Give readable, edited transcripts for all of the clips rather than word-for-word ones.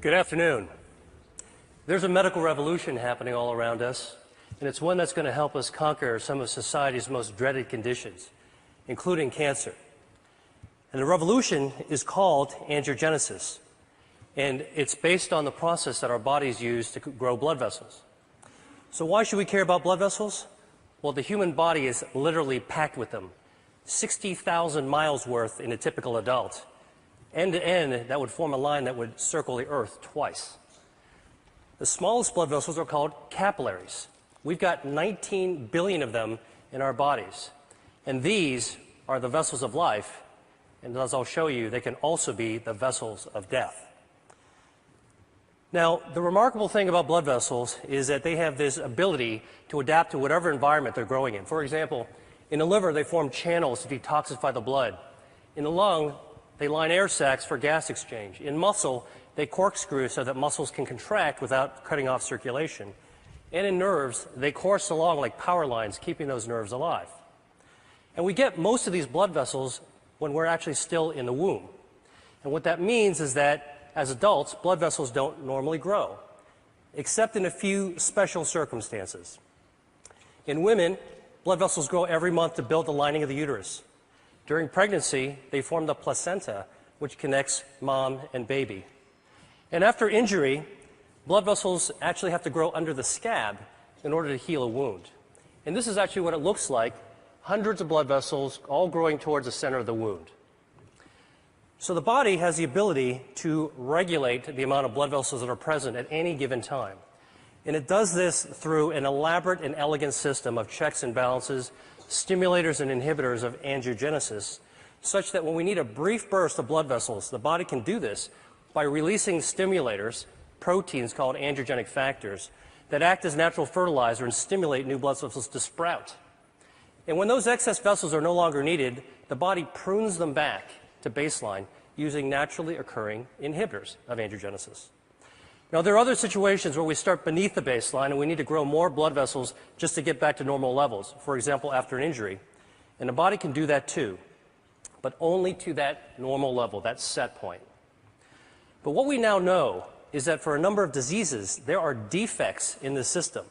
Good afternoon. There's a medical revolution happening all around us, and it's one that's going to help us conquer some of society's most dreaded conditions, including cancer. And the revolution is called angiogenesis, and it's based on the process that our bodies use to grow blood vessels. So why should we care about blood vessels? Well, the human body is literally packed with them, 60,000 miles worth in a typical adult. End to end, that would form a line that would circle the Earth twice. The smallest blood vessels are called capillaries. We've got 19 billion of them in our bodies. And these are the vessels of life. And as I'll show you, they can also be the vessels of death. Now, the remarkable thing about blood vessels is that they have this ability to adapt to whatever environment they're growing in. For example, in the liver, they form channels to detoxify the blood. In the lung, they line air sacs for gas exchange. In muscle, they corkscrew so that muscles can contract without cutting off circulation. And in nerves, they course along like power lines, keeping those nerves alive. And we get most of these blood vessels when we're actually still in the womb. And what that means is that as adults, blood vessels don't normally grow, except in a few special circumstances. In women, blood vessels grow every month to build the lining of the uterus. During pregnancy, they form the placenta, which connects mom and baby. And after injury, blood vessels actually have to grow under the scab in order to heal a wound. And this is actually what it looks like, hundreds of blood vessels all growing towards the center of the wound. So the body has the ability to regulate the amount of blood vessels that are present at any given time. And it does this through an elaborate and elegant system of checks and balances, stimulators and inhibitors of angiogenesis, such that when we need a brief burst of blood vessels, the body can do this by releasing stimulators, proteins called angiogenic factors, that act as natural fertilizer and stimulate new blood vessels to sprout. And when those excess vessels are no longer needed, the body prunes them back to baseline using naturally occurring inhibitors of angiogenesis. Now, there are other situations where we start beneath the baseline and we need to grow more blood vessels just to get back to normal levels, for example, after an injury. And the body can do that too, but only to that normal level, that set point. But what we now know is that for a number of diseases, there are defects in the system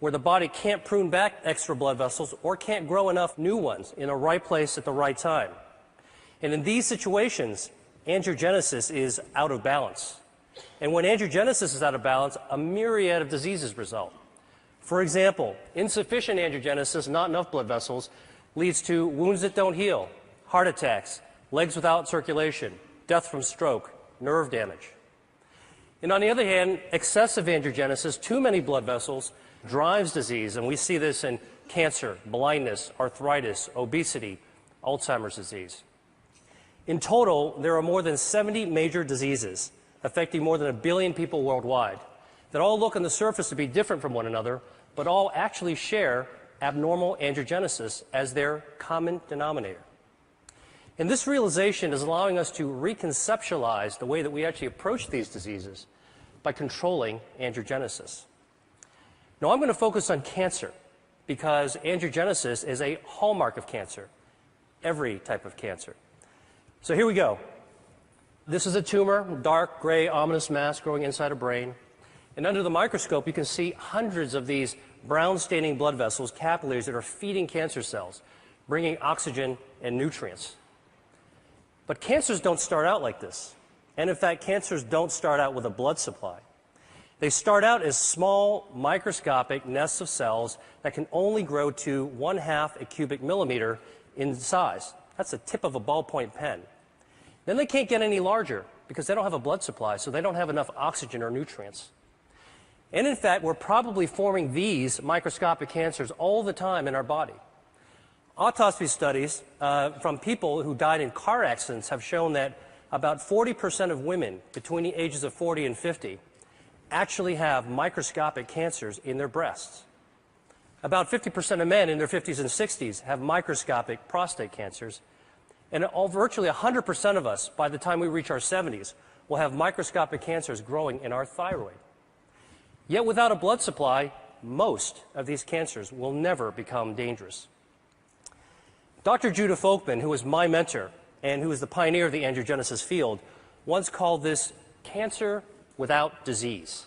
where the body can't prune back extra blood vessels or can't grow enough new ones in the right place at the right time. And in these situations, angiogenesis is out of balance. And when angiogenesis is out of balance, a myriad of diseases result. For example, insufficient angiogenesis, not enough blood vessels, leads to wounds that don't heal, heart attacks, legs without circulation, death from stroke, nerve damage. And on the other hand, excessive angiogenesis, too many blood vessels, drives disease. And we see this in cancer, blindness, arthritis, obesity, Alzheimer's disease. In total, there are more than 70 major diseases affecting more than 1 billion people worldwide that all look on the surface to be different from one another, but all actually share abnormal angiogenesis as their common denominator. And this realization is allowing us to reconceptualize the way that we actually approach these diseases by controlling angiogenesis. Now, I'm going to focus on cancer because angiogenesis is a hallmark of cancer, every type of cancer. So here we go. This is a tumor, dark, gray, ominous mass growing inside a brain. And under the microscope, you can see hundreds of these brown-staining blood vessels, capillaries, that are feeding cancer cells, bringing oxygen and nutrients. But cancers don't start out like this. And in fact, cancers don't start out with a blood supply. They start out as small, microscopic nests of cells that can only grow to 1/2 a cubic millimeter in size. That's the tip of a ballpoint pen. Then they can't get any larger because they don't have a blood supply, so they don't have enough oxygen or nutrients. And in fact, we're probably forming these microscopic cancers all the time in our body. Autopsy studies from people who died in car accidents have shown that about 40% of women between the ages of 40 and 50 actually have microscopic cancers in their breasts. About 50% of men in their 50s and 60s have microscopic prostate cancers. And virtually 100% of us, by the time we reach our 70s, will have microscopic cancers growing in our thyroid. Yet without a blood supply, most of these cancers will never become dangerous. Dr. Judah Folkman, who was my mentor and who was the pioneer of the angiogenesis field, once called this cancer without disease.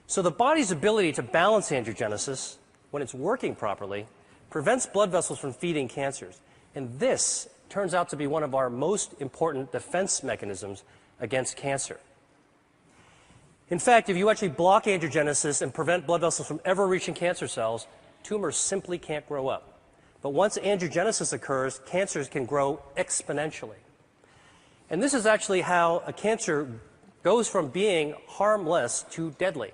So the body's ability to balance angiogenesis, when it's working properly, prevents blood vessels from feeding cancers. And this turns out to be one of our most important defense mechanisms against cancer. In fact, if you actually block angiogenesis and prevent blood vessels from ever reaching cancer cells, tumors simply can't grow up. But once angiogenesis occurs, cancers can grow exponentially. And this is actually how a cancer goes from being harmless to deadly.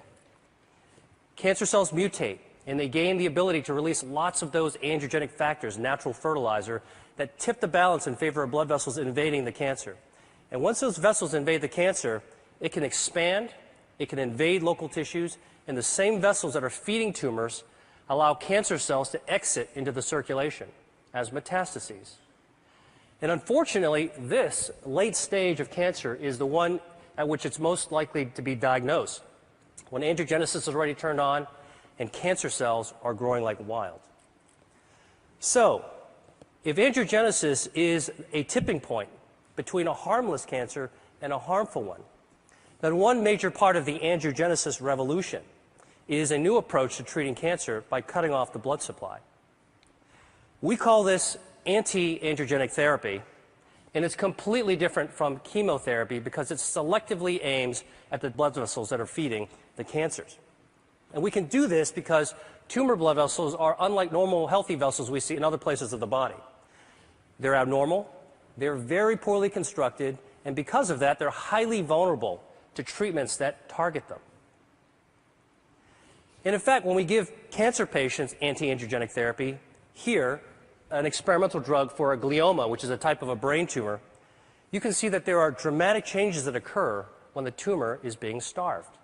Cancer cells mutate, and they gain the ability to release lots of those angiogenic factors, natural fertilizer, that tip the balance in favor of blood vessels invading the cancer. And once those vessels invade the cancer, it can expand, it can invade local tissues, and the same vessels that are feeding tumors allow cancer cells to exit into the circulation as metastases. And unfortunately, this late stage of cancer is the one at which it's most likely to be diagnosed, when angiogenesis is already turned on and cancer cells are growing like wild. So, if angiogenesis is a tipping point between a harmless cancer and a harmful one, then one major part of the angiogenesis revolution is a new approach to treating cancer by cutting off the blood supply. We call this anti-angiogenic therapy, and it's completely different from chemotherapy because it selectively aims at the blood vessels that are feeding the cancers. And we can do this because tumor blood vessels are unlike normal healthy vessels we see in other places of the body. They're abnormal, they're very poorly constructed, and because of that, they're highly vulnerable to treatments that target them. And in fact, when we give cancer patients anti-angiogenic therapy, here, an experimental drug for a glioma, which is a type of a brain tumor, you can see that there are dramatic changes that occur when the tumor is being starved.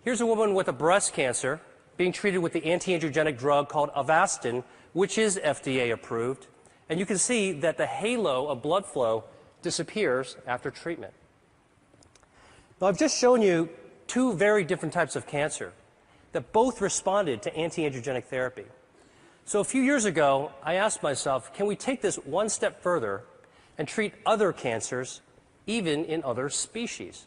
Here's a woman with a breast cancer being treated with the anti-angiogenic drug called Avastin, which is FDA approved, and you can see that the halo of blood flow disappears after treatment. Now, I've just shown you two very different types of cancer that both responded to anti-angiogenic therapy. So a few years ago, I asked myself, can we take this one step further and treat other cancers, even in other species?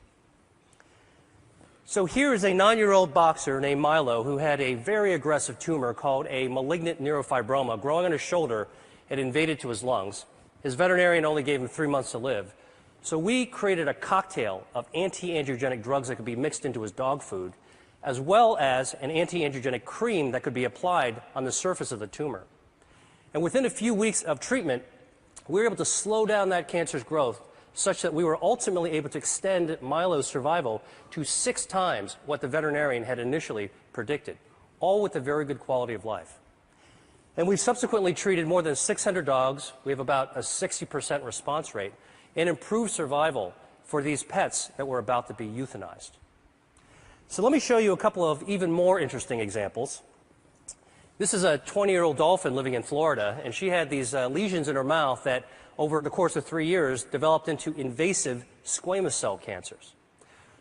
So here is a 9-year-old boxer named Milo who had a very aggressive tumor called a malignant neurofibroma growing on his shoulder. It invaded to his lungs. His veterinarian only gave him 3 months to live. So we created a cocktail of anti-angiogenic drugs that could be mixed into his dog food, as well as an anti-angiogenic cream that could be applied on the surface of the tumor. And within a few weeks of treatment, we were able to slow down that cancer's growth such that we were ultimately able to extend Milo's survival to 6 times what the veterinarian had initially predicted, all with a very good quality of life. And we've subsequently treated more than 600 dogs. We have about a 60% response rate and improved survival for these pets that were about to be euthanized. So let me show you a couple of even more interesting examples. This is a 20-year-old dolphin living in Florida, and she had these lesions in her mouth that, over the course of 3 years, developed into invasive squamous cell cancers.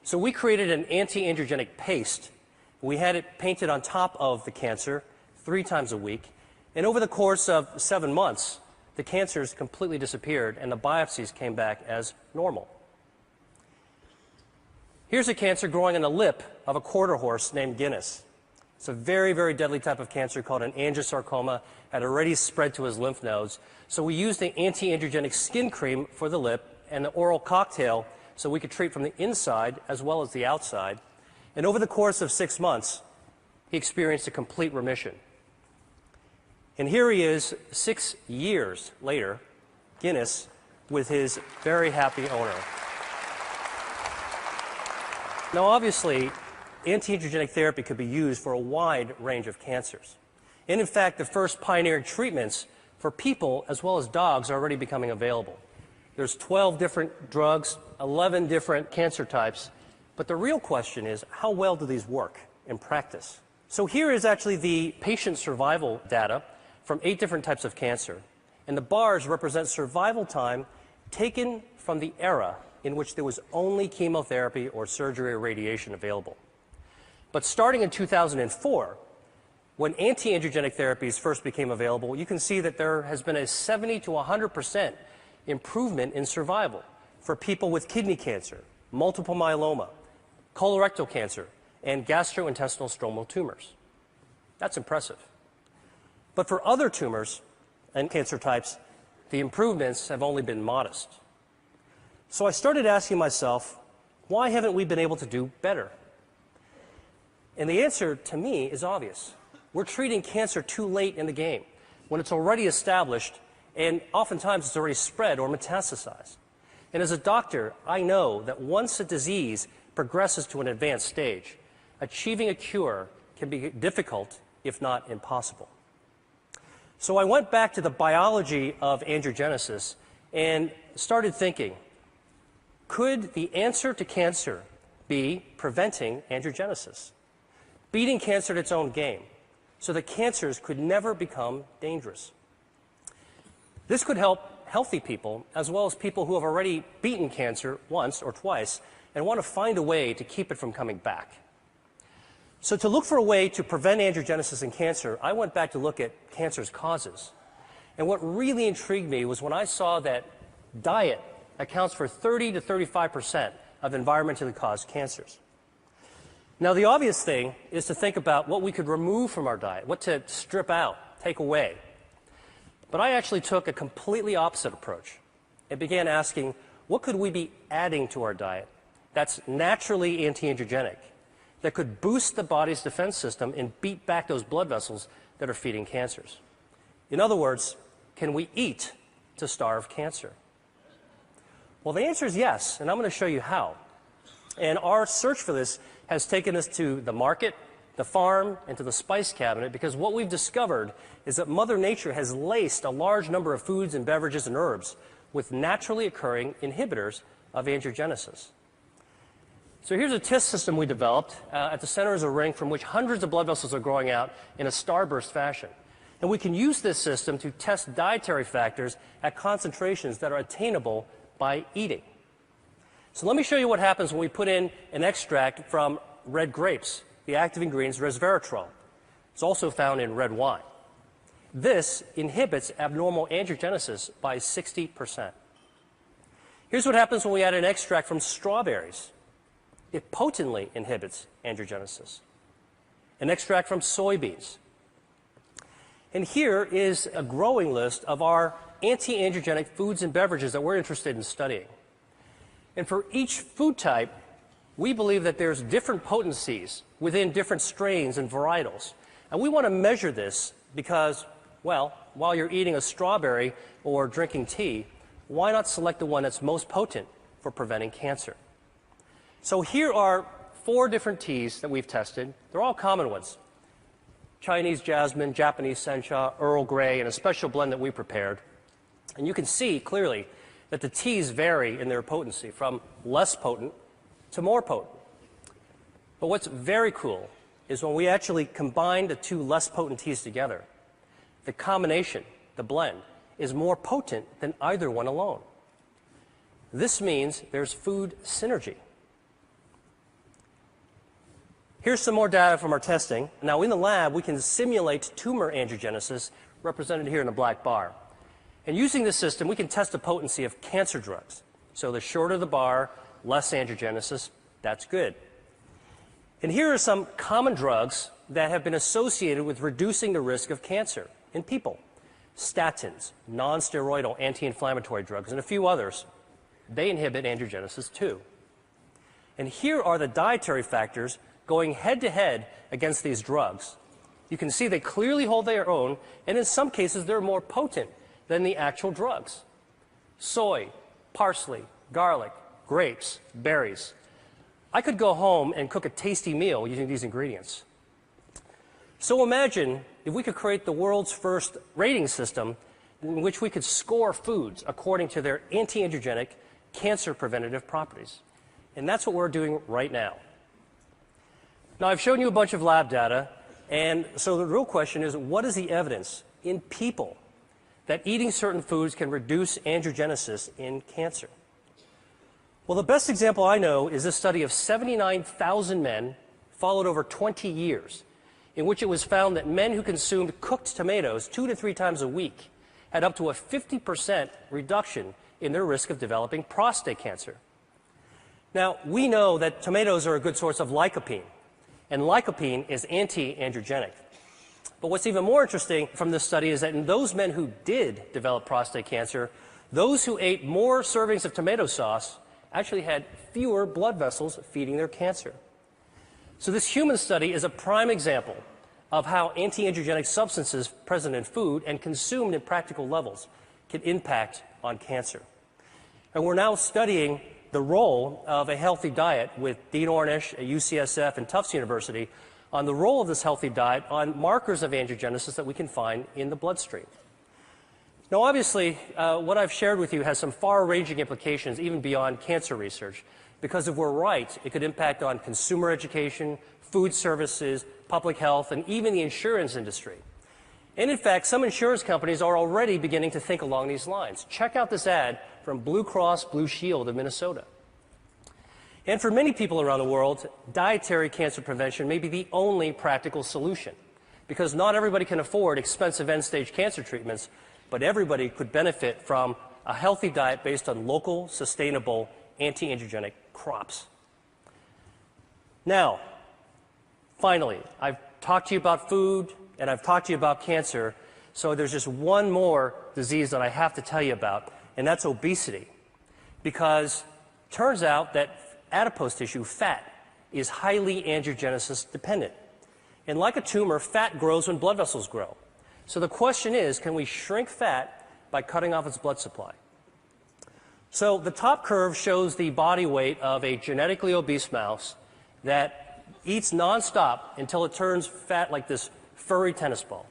So we created an anti-angiogenic paste. We had it painted on top of the cancer 3 times a week, and over the course of 7 months, the cancers completely disappeared and the biopsies came back as normal. Here's a cancer growing in the lip of a quarter horse named Jeunesse. It's a very, very deadly type of cancer called an angiosarcoma, had already spread to his lymph nodes. So we used the anti-angiogenic skin cream for the lip and the oral cocktail so we could treat from the inside as well as the outside. And over the course of 6 months, he experienced a complete remission. And here he is 6 years later, Jeunesse, with his very happy owner. Now, obviously, anti-angiogenic therapy could be used for a wide range of cancers. And in fact, the first pioneering treatments for people as well as dogs are already becoming available. There's 12 different drugs, 11 different cancer types, but the real question is, how well do these work in practice? So here is actually the patient survival data from 8 different types of cancer. And the bars represent survival time taken from the era in which there was only chemotherapy or surgery or radiation available. But starting in 2004, when anti-angiogenic therapies first became available, you can see that there has been a 70 to 100% improvement in survival for people with kidney cancer, multiple myeloma, colorectal cancer, and gastrointestinal stromal tumors. That's impressive. But for other tumors and cancer types, the improvements have only been modest. So I started asking myself, why haven't we been able to do better? And the answer to me is obvious. We're treating cancer too late in the game, when it's already established and oftentimes it's already spread or metastasized. And as a doctor, I know that once a disease progresses to an advanced stage, achieving a cure can be difficult, if not impossible. So I went back to the biology of angiogenesis and started thinking, could the answer to cancer be preventing angiogenesis? Beating cancer at its own game, so that cancers could never become dangerous. This could help healthy people, as well as people who have already beaten cancer once or twice and want to find a way to keep it from coming back. So to look for a way to prevent angiogenesis in cancer, I went back to look at cancer's causes. And what really intrigued me was when I saw that diet accounts for 30 to 35% of environmentally caused cancers. Now, the obvious thing is to think about what we could remove from our diet, what to strip out, take away. But I actually took a completely opposite approach and began asking, what could we be adding to our diet that's naturally anti-angiogenic, that could boost the body's defense system and beat back those blood vessels that are feeding cancers? In other words, can we eat to starve cancer? Well, the answer is yes, and I'm going to show you how. And our search for this has taken us to the market, the farm, and to the spice cabinet, because what we've discovered is that Mother Nature has laced a large number of foods and beverages and herbs with naturally occurring inhibitors of angiogenesis. So here's a test system we developed. At the center is a ring from which hundreds of blood vessels are growing out in a starburst fashion. And we can use this system to test dietary factors at concentrations that are attainable by eating. So let me show you what happens when we put in an extract from red grapes. The active ingredient is resveratrol. It's also found in red wine. This inhibits abnormal angiogenesis by 60%. Here's what happens when we add an extract from strawberries. It potently inhibits angiogenesis. An extract from soybeans. And here is a growing list of our anti-angiogenic foods and beverages that we're interested in studying. And for each food type, we believe that there's different potencies within different strains and varietals. And we want to measure this because, well, while you're eating a strawberry or drinking tea, why not select the one that's most potent for preventing cancer? So here are 4 different teas that we've tested. They're all common ones. Chinese jasmine, Japanese sencha, Earl Grey, and a special blend that we prepared. And you can see clearly that the teas vary in their potency from less potent to more potent. But what's very cool is when we actually combine the 2 less potent teas together, the combination, the blend, is more potent than either one alone. This means there's food synergy. Here's some more data from our testing. Now, in the lab, we can simulate tumor angiogenesis, represented here in the black bar. And using this system, we can test the potency of cancer drugs. So the shorter the bar, less angiogenesis, that's good. And here are some common drugs that have been associated with reducing the risk of cancer in people. Statins, non-steroidal anti-inflammatory drugs, and a few others. They inhibit angiogenesis too. And here are the dietary factors going head-to-head against these drugs. You can see they clearly hold their own, and in some cases they're more potent than the actual drugs. Soy, parsley, garlic, grapes, berries. I could go home and cook a tasty meal using these ingredients. So imagine if we could create the world's first rating system in which we could score foods according to their anti-angiogenic, cancer preventative properties. And that's what we're doing right now. Now, I've shown you a bunch of lab data, and so the real question is, what is the evidence in people that eating certain foods can reduce angiogenesis in cancer? Well, the best example I know is this study of 79,000 men followed over 20 years, in which it was found that men who consumed cooked tomatoes 2 to 3 times a week had up to a 50% reduction in their risk of developing prostate cancer. Now, we know that tomatoes are a good source of lycopene, and lycopene is anti-androgenic. But what's even more interesting from this study is that in those men who did develop prostate cancer, those who ate more servings of tomato sauce actually had fewer blood vessels feeding their cancer. So this human study is a prime example of how anti-androgenic substances present in food and consumed at practical levels can impact on cancer. And we're now studying the role of a healthy diet with Dean Ornish at UCSF and Tufts University on the role of this healthy diet on markers of angiogenesis that we can find in the bloodstream. Now, obviously, what I've shared with you has some far-ranging implications even beyond cancer research, because if we're right, it could impact on consumer education, food services, public health, and even the insurance industry. And in fact, some insurance companies are already beginning to think along these lines. Check out this ad from Blue Cross Blue Shield of Minnesota. And for many people around the world, dietary cancer prevention may be the only practical solution, because not everybody can afford expensive end-stage cancer treatments, but everybody could benefit from a healthy diet based on local, sustainable, anti-androgenic crops. Now, finally, I've talked to you about food, and I've talked to you about cancer, so there's just one more disease that I have to tell you about, and that's obesity. Because it turns out that adipose tissue, fat, is highly angiogenesis dependent. And like a tumor, fat grows when blood vessels grow. So the question is, can we shrink fat by cutting off its blood supply? So the top curve shows the body weight of a genetically obese mouse that eats nonstop until it turns fat like this furry tennis ball.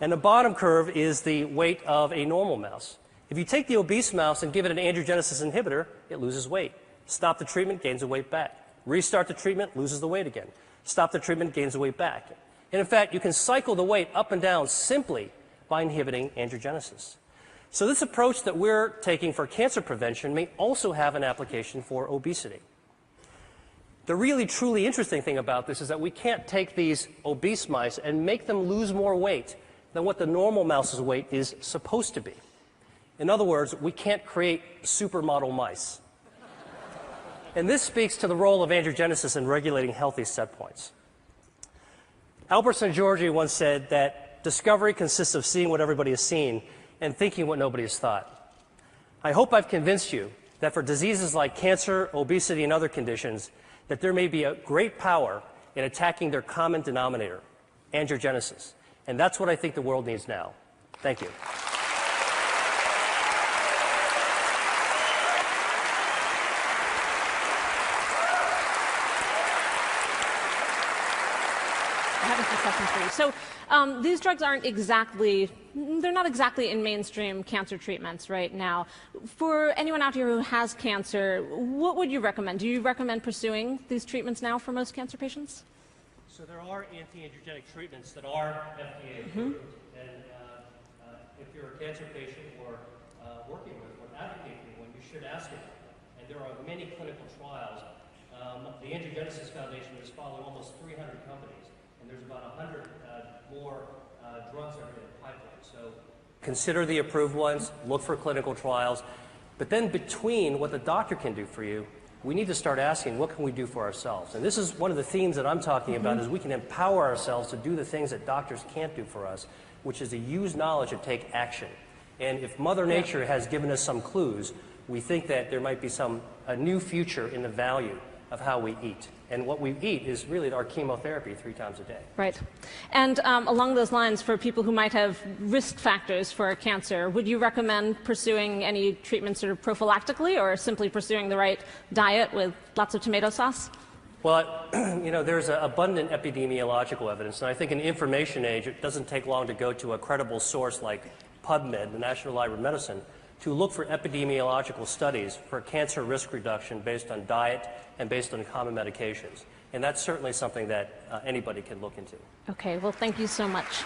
And the bottom curve is the weight of a normal mouse. If you take the obese mouse and give it an angiogenesis inhibitor, it loses weight. Stop the treatment, gains the weight back. Restart the treatment, loses the weight again. Stop the treatment, gains the weight back. And in fact, you can cycle the weight up and down simply by inhibiting angiogenesis. So this approach that we're taking for cancer prevention may also have an application for obesity. The really, truly interesting thing about this is that we can't take these obese mice and make them lose more weight than what the normal mouse's weight is supposed to be. In other words, we can't create supermodel mice. And this speaks to the role of angiogenesis in regulating healthy set points. Albert Szent-Györgyi once said that discovery consists of seeing what everybody has seen and thinking what nobody has thought. I hope I've convinced you that for diseases like cancer, obesity, and other conditions, that there may be a great power in attacking their common denominator, angiogenesis. And that's what I think the world needs now. Thank you. So these drugs aren't exactly, they're not exactly in mainstream cancer treatments right now. For anyone out here who has cancer, what would you recommend? Do you recommend pursuing these treatments now for most cancer patients? So there are anti-androgenic treatments that are FDA approved. And if you're a cancer patient or working with or advocating one, you should ask about them. And there are many clinical trials. The Angiogenesis Foundation is following almost 300 companies. And there's about 100 more drugs that are in the pipeline. So consider the approved ones, look for clinical trials. But then between what the doctor can do for you, we need to start asking, what can we do for ourselves? And this is one of the themes that I'm talking about, is we can empower ourselves to do the things that doctors can't do for us, which is to use knowledge and take action. And if Mother Nature has given us some clues, we think that there might be a new future in the value of how we eat. And what we eat is really our chemotherapy 3 times a day. Right. And along those lines, for people who might have risk factors for cancer, would you recommend pursuing any treatments sort of prophylactically, or simply pursuing the right diet with lots of tomato sauce? Well, you know, there's abundant epidemiological evidence, and I think in the information age, it doesn't take long to go to a credible source like PubMed, the National Library of Medicine, to look for epidemiological studies for cancer risk reduction based on diet and based on common medications. And that's certainly something that anybody can look into. Okay, well, thank you so much.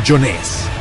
Jeunesse.